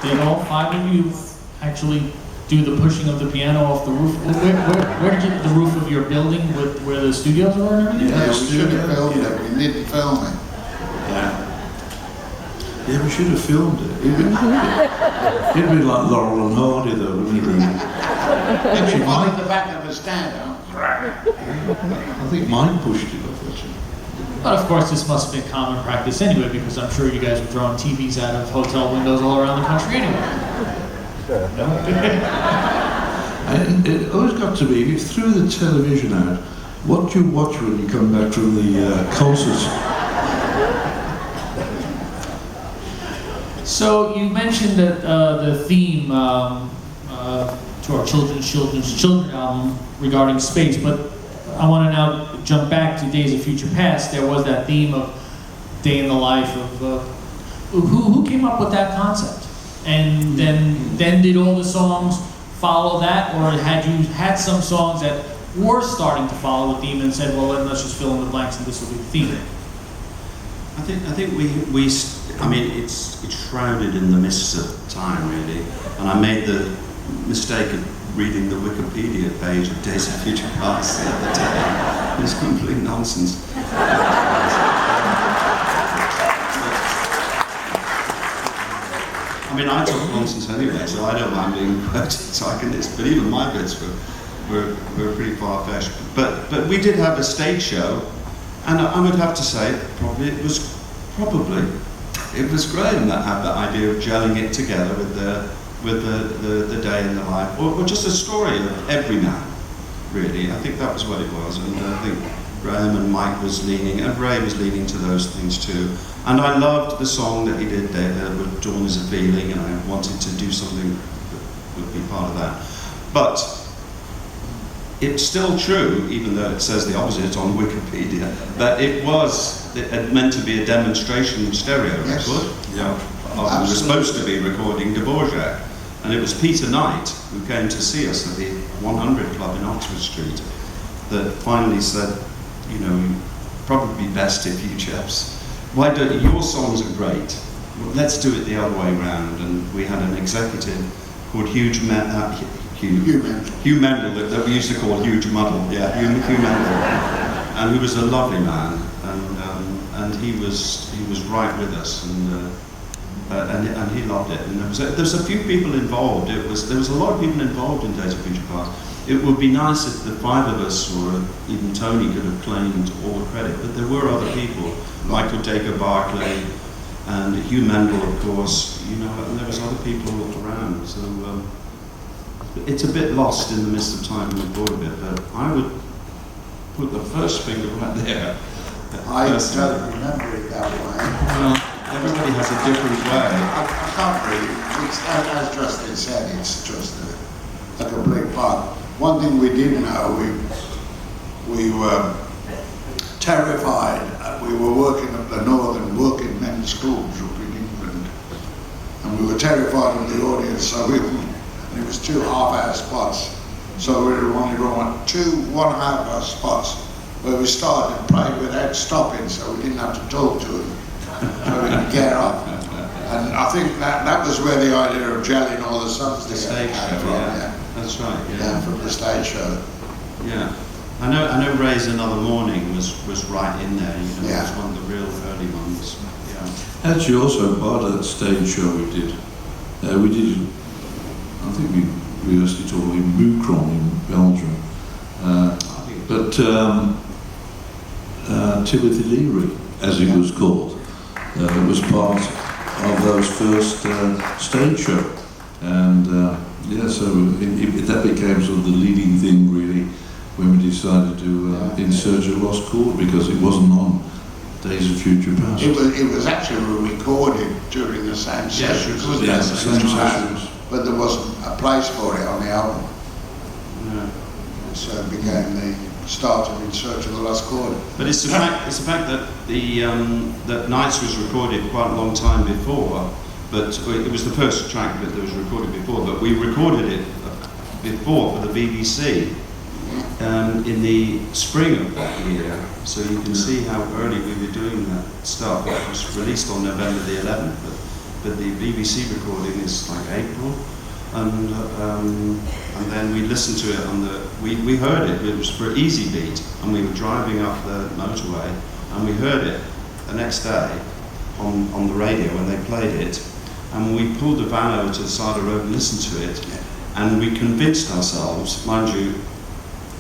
Did all 5 of you actually do the pushing of the piano off the roof? Where did you, the roof of your building where the studios were and everything? Yeah, we should have filmed it. We didn't film it. Yeah, we should have filmed it. It'd be like Laurel and Hardy though, wouldn't it really? Actually, on the back of the stand. I think mine pushed it off actually. But of course, this must have been common practice anyway, because I'm sure you guys were throwing TVs out of hotel windows all around the country anyway. And it always got to be, if you threw the television out, what do you watch when you come back from the concert? So you mentioned that the theme to our Children album regarding space, but I want to now jump back to Days of Future Past. There was that theme of day in the life of who came up with that concept, and then did all the songs follow that, or had you had some songs that were starting to follow the theme and said, well, let's just fill in the blanks and this will be the theme? I think I mean, it's shrouded in the mists of time, really. And I made the mistake of reading the Wikipedia page of Days of Future Past the other day. It was complete nonsense. I mean, I talk nonsense anyway, so I don't mind being quoted, so I can this. But even my bits were pretty far-fetched. But we did have a stage show, and I would have to say it was Graham that had that idea of gelling it together with the day in the life, or just a story of every man, really. I think that was what it was, and I think Graham and Mike was leaning, and Ray was leaning to those things too. And I loved the song that he did there, with Dawn is a Feeling, and I wanted to do something that would be part of that. But it's still true, even though it says the opposite on Wikipedia, that it meant to be a demonstration stereo record. Yeah, we were supposed to be recording Dvorak, and it was Peter Knight who came to see us at the 100 Club in Oxford Street that finally said, you know, probably best if you chaps, why don't your songs are great, well, let's do it the other way round. And we had an executive called Hugh Mendel, that we used to call Huge Muddle, Hugh Mendel, and he was a lovely man, and he was right with us, and he loved it. And there was a few people involved. There was a lot of people involved in Days of Future Past. It would be nice if the 5 of us, or even Tony, could have claimed all the credit, but there were other people, Michael Dacre Barclay, and Hugh Mendel, of course, you know, and there was other people around. So it's a bit lost in the midst of time and board a bit, but I would put the first finger right there. I don't remember it that way. Well, everybody has a different way. I can't really. It's, as Justin said, it's just a complete part. One thing we did know, we were terrified. We were working at the Northern Working Men's Schools up in England, and we were terrified of the audience, so it was 2 half-hour spots. So we wanted to run 2 1.5-hour spots where we started and played without stopping, so we didn't have to talk to them, so we could get up. And I think that was where the idea of gelling all the songs together came from. Yeah. That's right. Yeah, from the stage show. Yeah, I know. Ray's Another Morning was right in there. You know, It was one of the real early ones. Yeah. Actually, also part of that stage show we did, I think we rehearsed it all in Bucron in Belgium. But Timothy Leary, as it was called, was part of those first stage show, and so that became sort of the leading thing really when we decided to insert a lost chord, because it wasn't on Days of Future Past. It was actually recorded during the same sessions. The same sessions. But there wasn't a place for it on the album. No. So it became the start of In Search of the Lost Chord. But it's the fact that that Nights was recorded quite a long time before, but it was the first track that was recorded before, but we recorded it before for the BBC in the spring of that year. So you can see how early we were doing that stuff. It was released on November the 11th, but but the BBC recording is like April, and then we listened to it on the. We heard it. It was for Easy Beat, and we were driving up the motorway, and we heard it the next day on the radio when they played it, and we pulled the van over to the side of the road and listened to it, and we convinced ourselves, mind you.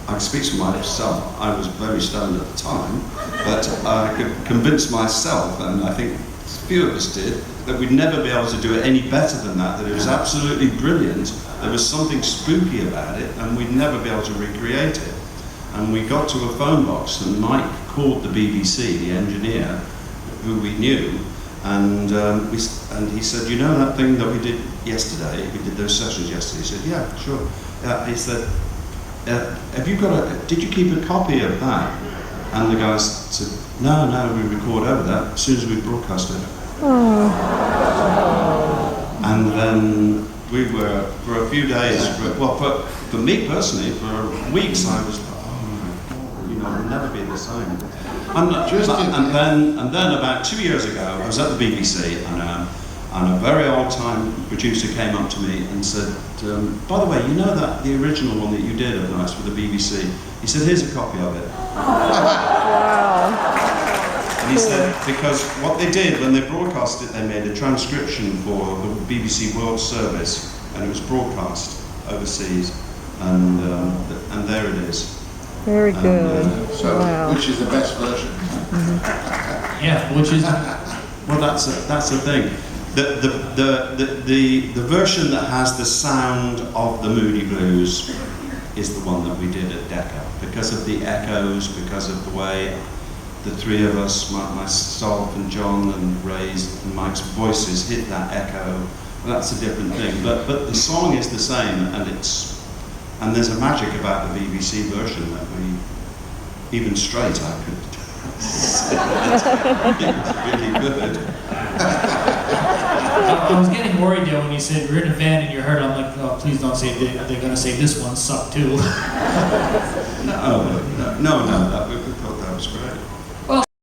I speak for myself, I was very stoned at the time, but I convinced myself, and I think a few of us did, that we'd never be able to do it any better than that it was absolutely brilliant, there was something spooky about it, and we'd never be able to recreate it. And we got to a phone box, and Mike called the BBC, the engineer, who we knew, and he said, you know that thing that we did yesterday, we did those sessions yesterday? He said, yeah, sure. He said, have you got did you keep a copy of that? And the guy said, no, we record over that as soon as we broadcast it. Oh. And then we were, for a few days, for me personally, for weeks I was like, oh, we'll never be the same. And then about 2 years ago, I was at the BBC, and a very old-time producer came up to me and said, by the way, you know that the original one that you did of Nights for the BBC? He said, here's a copy of it. Wow. And he said, because what they did when they broadcast it, they made a transcription for the BBC World Service, and it was broadcast overseas, and there it is. Very good. So, wow. which is the best version? Yeah, which is Well, that's the thing. The version that has the sound of the Moody Blues is the one that we did at Decca, because of the echoes, because of the way the three of us, myself and John and Ray's and Mike's voices hit that echo. Well, that's a different thing, but the song is the same, and there's a magic about the BBC version that we, even straight, I could. It's really good. I was getting worried there when you said we're in a van and you heard. I'm like, oh, please don't say they're going to say this one sucked too. No, we thought that was great.